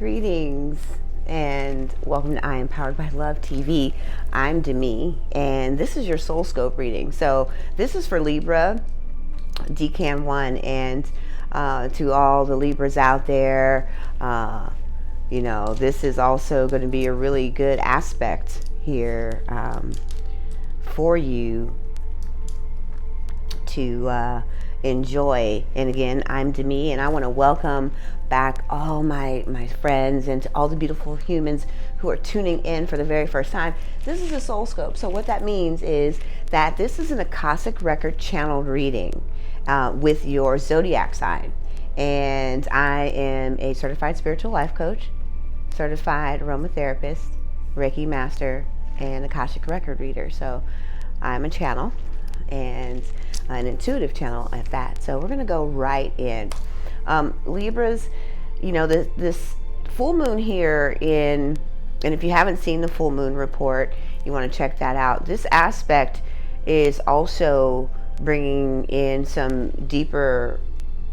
Greetings and welcome to I Am Powered by Love TV. I'm Demi and this is your Soul Scope reading. So this is for Libra, Decan 1, and to all the Libras out there, this is also going to be a really good aspect here for you to enjoy. And again, I'm Demi, and I want to welcome back all my friends and to all the beautiful humans who are tuning in for the very first time. This is a Soul Scope. So what that means is that this is an Akashic Record channeled reading with your Zodiac sign. And I am a certified spiritual life coach, certified aromatherapist, Reiki master, and Akashic Record reader. So I'm a channel, and an intuitive channel at that. So we're going to go right in. Libras, this full moon here and if you haven't seen the full moon report, you want to check that out. This aspect is also bringing in some deeper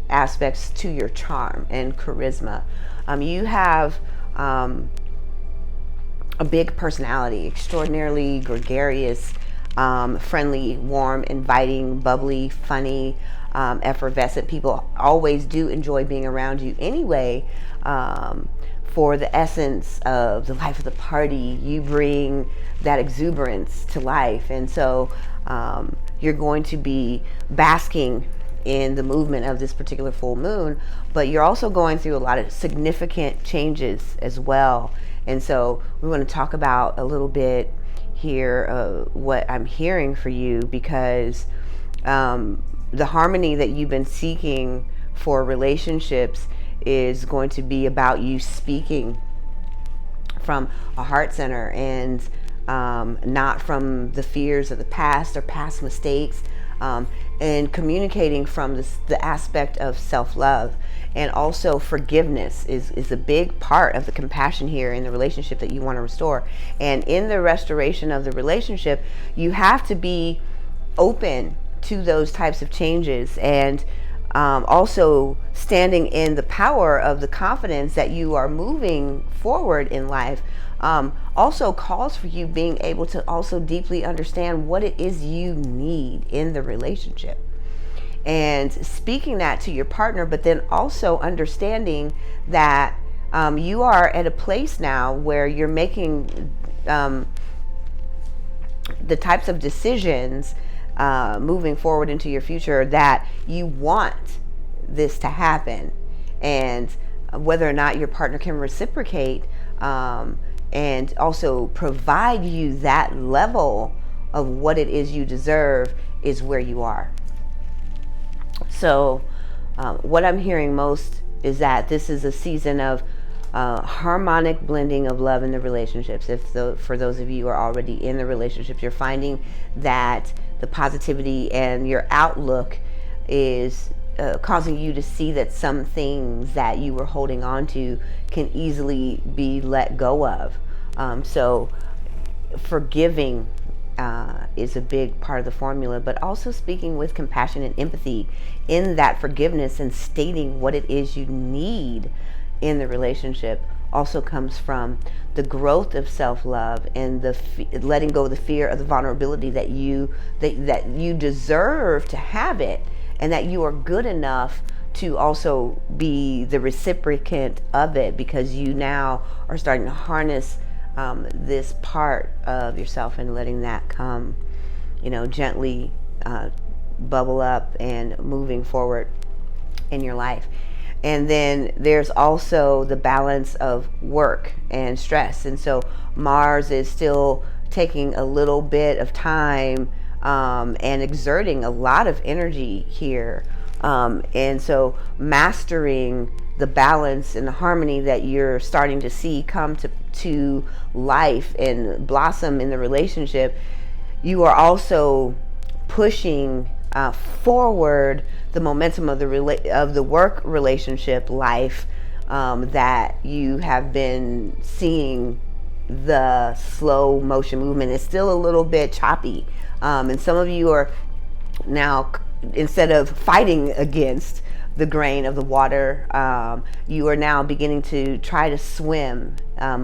aspects to your charm and charisma. You have a big personality, extraordinarily gregarious, friendly, warm, inviting, bubbly, funny, effervescent. People always do enjoy being around you anyway. For the essence of the life of the party, you bring that exuberance to life, and so you're going to be basking in the movement of this particular full moon, but you're also going through a lot of significant changes as well. And so we want to talk about a little bit here what I'm hearing for you, because the harmony that you've been seeking for relationships is going to be about you speaking from a heart center and not from the fears of the past or past mistakes, and communicating from the aspect of self-love. And also forgiveness is a big part of the compassion here in the relationship that you want to restore. And in the restoration of the relationship, you have to be open to those types of changes, and also standing in the power of the confidence that you are moving forward in life. Also calls for you being able to also deeply understand what it is you need in the relationship, and speaking that to your partner, but then also understanding that you are at a place now where you're making the types of decisions moving forward into your future that you want this to happen, and whether or not your partner can reciprocate and also provide you that level of what it is you deserve is where you are. So what I'm hearing most is that this is a season of harmonic blending of love in the relationships. For those of you who are already in the relationships, you're finding that the positivity and your outlook is causing you to see that some things that you were holding on to can easily be let go of. So forgiving is a big part of the formula, but also speaking with compassion and empathy in that forgiveness and stating what it is you need in the relationship also comes from the growth of self-love and the letting go of the fear of the vulnerability that you deserve to have it, and that you are good enough to also be the recipient of it, because you now are starting to harness this part of yourself and letting that come, gently bubble up and moving forward in your life. And then there's also the balance of work and stress. And so Mars is still taking a little bit of time and exerting a lot of energy here. And so mastering the balance and the harmony that you're starting to see come to life and blossom in the relationship, you are also pushing forward the momentum of the work relationship life that you have been seeing. The slow motion movement is still a little bit choppy, and some of you are now, instead of fighting against the grain of the water. You are now beginning to try to swim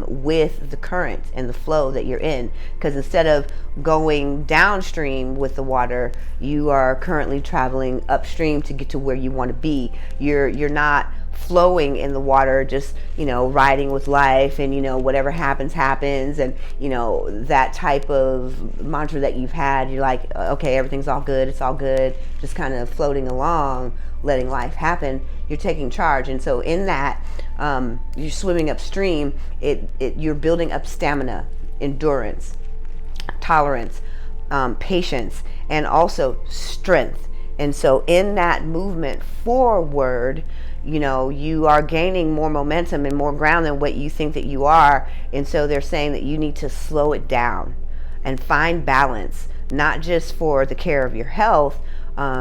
with the current and the flow that you're in, because instead of going downstream with the water, you are currently traveling upstream to get to where you want to be. You're not flowing in the water, just, riding with life, and whatever happens, and that type of mantra that you've had. You're like, okay, everything's all good, it's all good, just kind of floating along, letting life happen. You're taking charge. And so in that, you're swimming upstream. You're building up stamina, endurance, tolerance, patience, and also strength. And so in that movement forward, you are gaining more momentum and more ground than what you think that you are. And so they're saying that you need to slow it down and find balance, not just for the care of your health,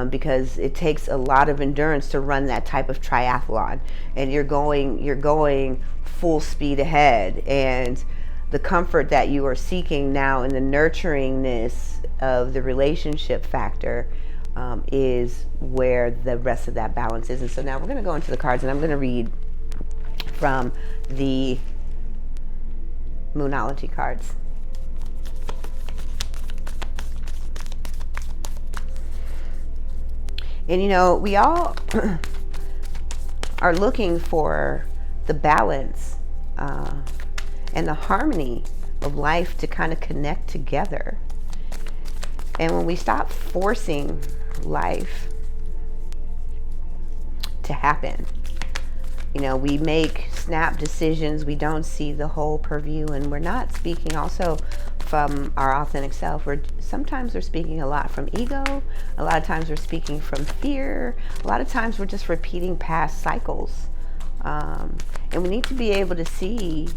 because it takes a lot of endurance to run that type of triathlon, and you're going full speed ahead. And the comfort that you are seeking now in the nurturingness of the relationship factor is where the rest of that balance is. And so now we're going to go into the cards, and I'm going to read from the Moonology cards. And we all are looking for the balance and the harmony of life to kind of connect together. And when we stop forcing life to happen, we make snap decisions, we don't see the whole purview, and we're not speaking also from our authentic self. Sometimes we're speaking a lot from ego, a lot of times we're speaking from fear, a lot of times we're just repeating past cycles. And we need to be able to see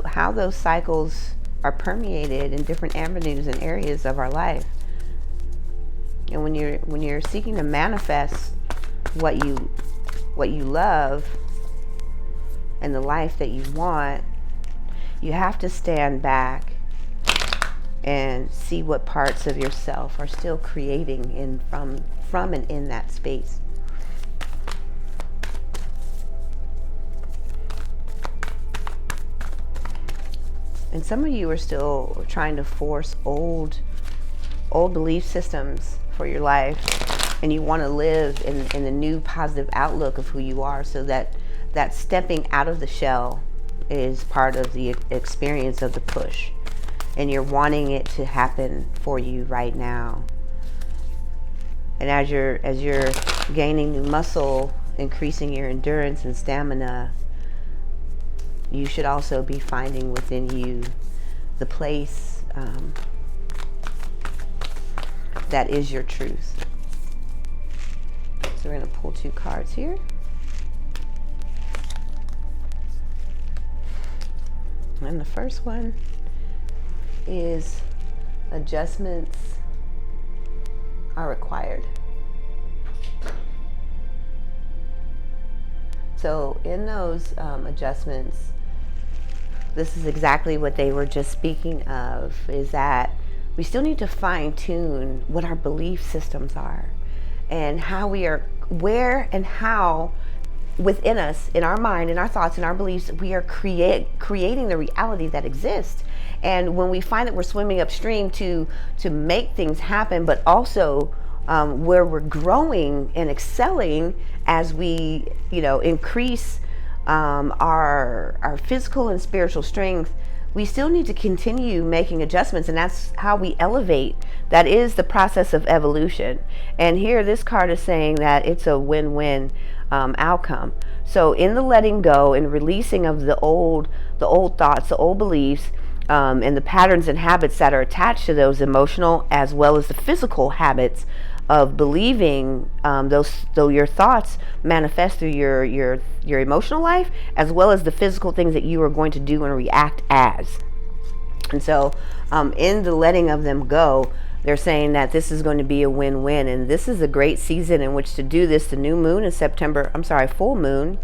how those cycles are permeated in different avenues and areas of our life. And when you're seeking to manifest what you love and the life that you want, you have to stand back and see what parts of yourself are still creating from and in that space. And some of you are still trying to force old belief systems for your life, and you want to live in the new positive outlook of who you are, so that stepping out of the shell is part of the experience of the push, and you're wanting it to happen for you right now. And as you're gaining new muscle, increasing your endurance and stamina, you should also be finding within you the place that is your truth. So we're going to pull 2 cards here. And the first one is adjustments are required. So in those adjustments, this is exactly what they were just speaking of, is that we still need to fine tune what our belief systems are, and how we are, where and how within us, in our mind, in our thoughts, in our beliefs, we are creating the reality that exists. And when we find that we're swimming upstream to make things happen, but also where we're growing and excelling as we increase our physical and spiritual strength, we still need to continue making adjustments, and that's how we elevate. That is the process of evolution. And here this card is saying that it's a win-win outcome. So in the letting go and releasing of the old thoughts, the old beliefs, and the patterns and habits that are attached to those emotional as well as the physical habits of believing, though your thoughts manifest through your emotional life, as well as the physical things that you are going to do and react as. And so in the letting of them go, they're saying that this is going to be a win-win, and this is a great season in which to do this. The new moon in September, full moon,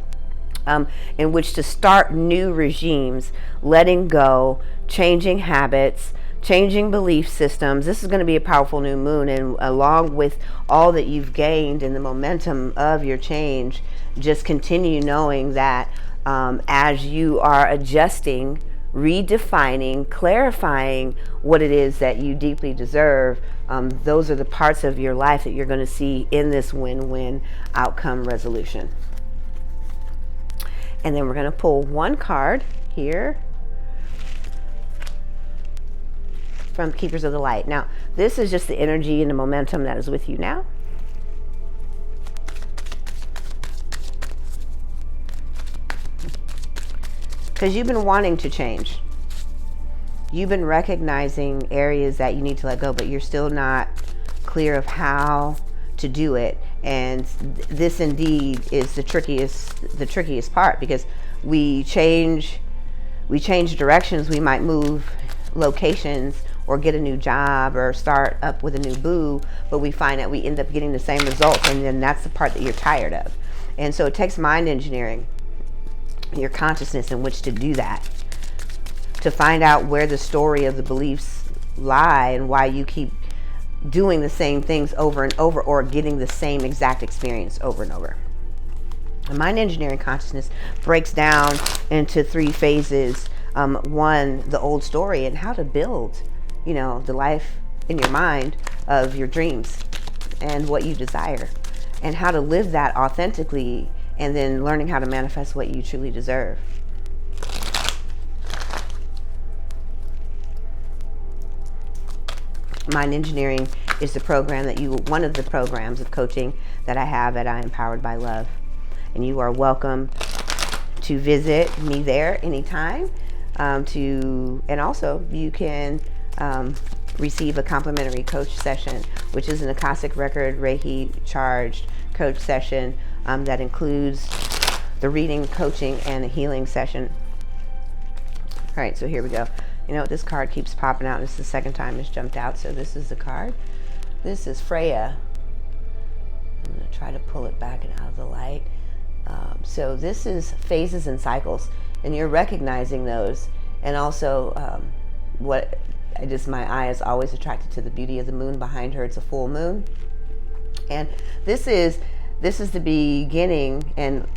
in which to start new regimes, letting go, changing habits, changing belief systems. This is going to be a powerful new moon, and along with all that you've gained in the momentum of your change, just continue knowing that as you are adjusting, redefining, clarifying what it is that you deeply deserve, those are the parts of your life that you're going to see in this win-win outcome resolution. And then we're going to pull one card here from Keepers of the Light. Now, this is just the energy and the momentum that is with you now. Because you've been wanting to change. You've been recognizing areas that you need to let go, but you're still not clear of how to do it. And this indeed is the trickiest part, because we change directions. We might move locations or get a new job or start up with a new boo, but we find that we end up getting the same results, and then that's the part that you're tired of. And so it takes mind engineering, your consciousness in which to do that, to find out where the story of the beliefs lie and why you keep doing the same things over and over, or getting the same exact experience over and over. And mind engineering consciousness breaks down into 3 phases. 1, the old story, and how to build, the life in your mind of your dreams and what you desire, and how to live that authentically, and then learning how to manifest what you truly deserve. Mind engineering is the program that one of the programs of coaching that I have at I Am Powered by Love. And you are welcome to visit me there anytime. And also you can receive a complimentary coach session, which is an Akashic Record Reiki charged coach session that includes the reading, coaching, and a healing session. All right, so here we go. This card keeps popping out. This is the second time it's jumped out, so this is the card. This is Freya. I'm going to try to pull it back and out of the light. So this is phases and cycles, and you're recognizing those. And also my eye is always attracted to the beauty of the moon behind her. It's a full moon. And this is the beginning, and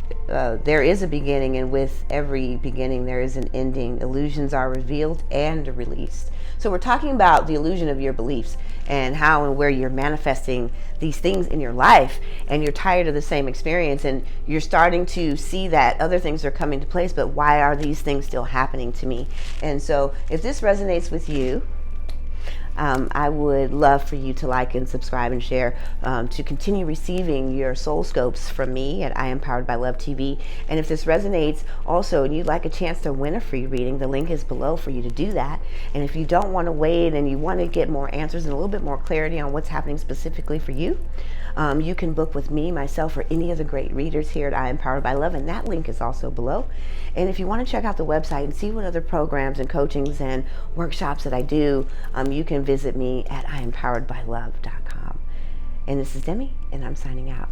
there is a beginning, and with every beginning there is an ending. Illusions are revealed and released. So we're talking about the illusion of your beliefs and how and where you're manifesting these things in your life, and you're tired of the same experience, and you're starting to see that other things are coming to place, but why are these things still happening to me? And so if this resonates with you, I would love for you to like and subscribe and share, to continue receiving your soul scopes from me at I Am Powered by Love TV. And if this resonates also and you'd like a chance to win a free reading, the link is below for you to do that. And if you don't want to wait and you want to get more answers and a little bit more clarity on what's happening specifically for you, you can book with me, myself, or any of the great readers here at I Am Powered by Love, and that link is also below. And if you want to check out the website and see what other programs and coachings and workshops that I do, you can visit me at IamPoweredByLove.com. And this is Demi, and I'm signing out.